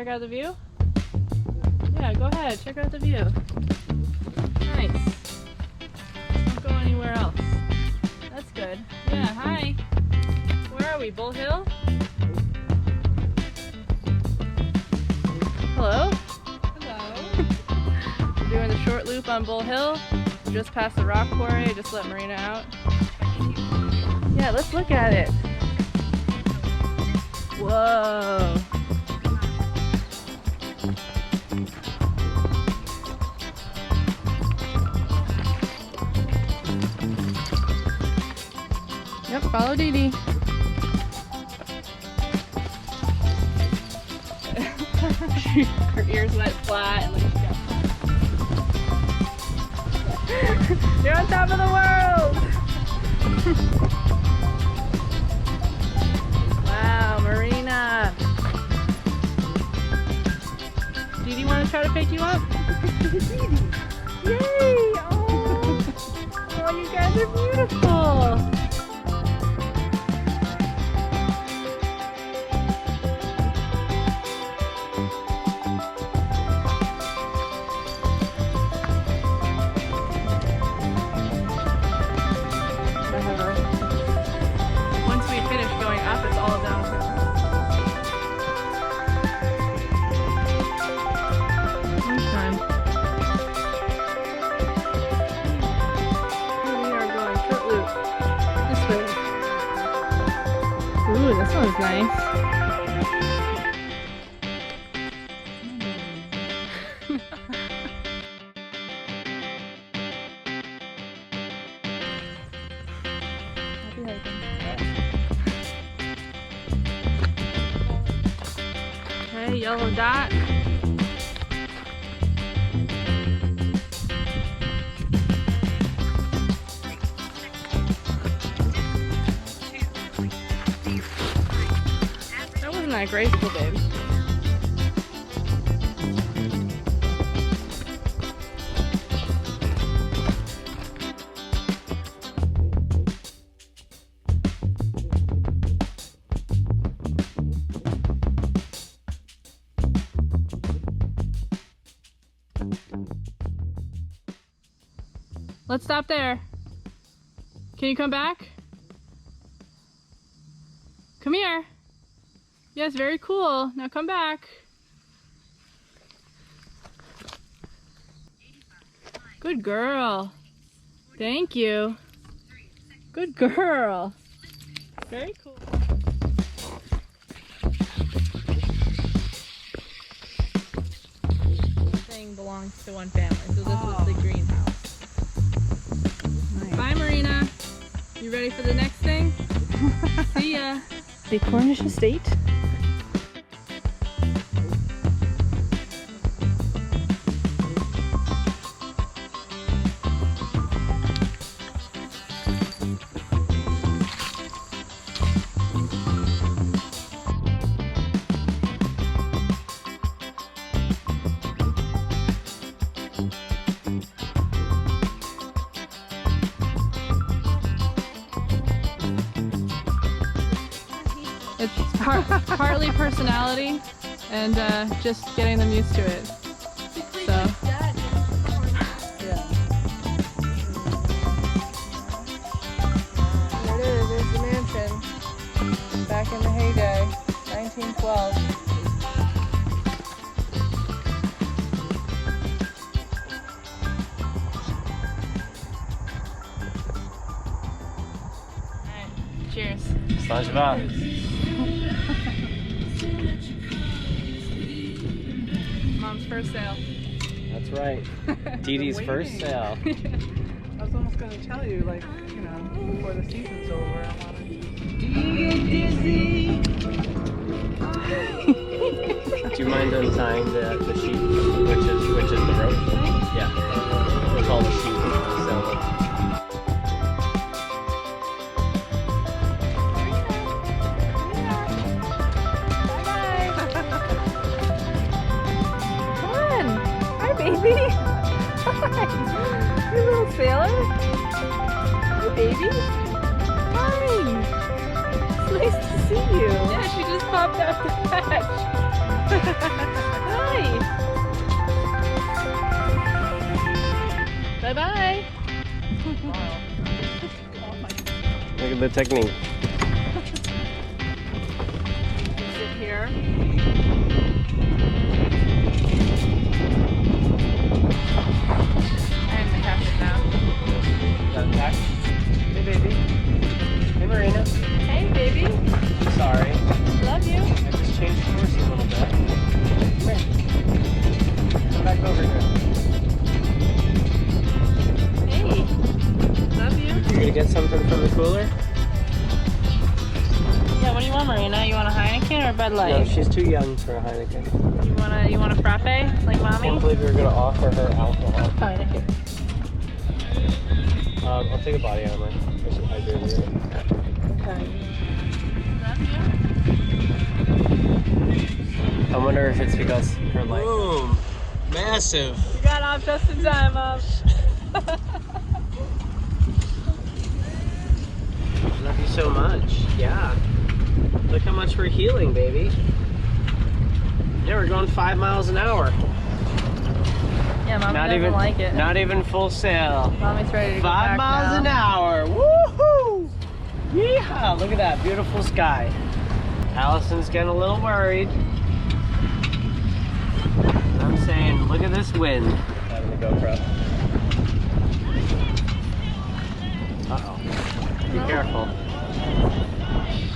check out the view? Yeah, go ahead, check out the view. Nice. Don't go anywhere else. That's good. Yeah, hi. Where are we? Bull Hill? Hello? Hello. We're doing the short loop on Bull Hill. Just past the rock quarry. I just let Marina out. Yeah, let's look at it. Whoa. Yep, follow Dee Dee. Her ears went flat and like you're on top of the world! Wow, Marina! Dee Dee want to try to pick you up? Dee Dee! Yay! Oh, you guys are beautiful! Once we finish going up, it's all downhill. Lunchtime. We are going short loop. This way. Ooh, this one's nice. Okay, yellow dot. That wasn't that graceful, babe. Let's stop there. Can you come back? Come here. Yes, very cool. Now come back. Good girl. Thank you. Good girl. Very cool. This thing belongs to one family, so this was the greenhouse. Bye, Marina. You ready for the next thing? See ya. The Cornish Estate. It's partly personality and just getting them used to it. So. Yeah. There it is. There's the mansion. Back in the heyday, 1912. All right. Cheers. Stajva. Mom's first sale. That's right. Dee Dee's first sale. I was almost going to tell you, like, you know, before the season's over, I wanted to. Do you get dizzy? Do you mind untying the sheet, which is the rope? Yeah. It's all the sheet. So. Baby! Hi! You little sailor? Hi, baby! Hi! It's nice to see you! Yeah, she just popped out the hatch! Hi. Bye-bye. Look at the technique. Sit here. I'm the captain now. Got it back? Hey, baby. Hey, Marina. Hey, baby. Sorry. Love you. I just changed course a little bit. Come here. Come back over here. Hey. Love you. You gonna get something from the cooler? Yeah, what do you want, Marina? You want a Heineken or a Bud Light? No, she's too young for a Heineken. You want a frappe like I mommy? can't believe you were gonna offer her alcohol. Heineken. I'll take a body armor. I should hydrate her. Okay. I wonder if it's because her life. Boom! Massive! You got off just in time, Mom. Love you so much. Yeah. Look how much we're healing, baby. Yeah, we're going 5 miles an hour. Yeah, Mommy Not doesn't even like it. Not even full sail. Mommy's ready to go 5 back miles now. an hour. Woohoo! Yeehaw! Look at that beautiful sky. Allison's getting a little worried. I'm saying, look at this wind. Having the GoPro. Uh-oh. Be careful.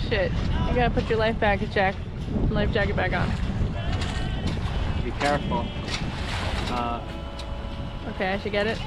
Shit. You gotta put your life jacket back on. Be careful. Okay, I should get it.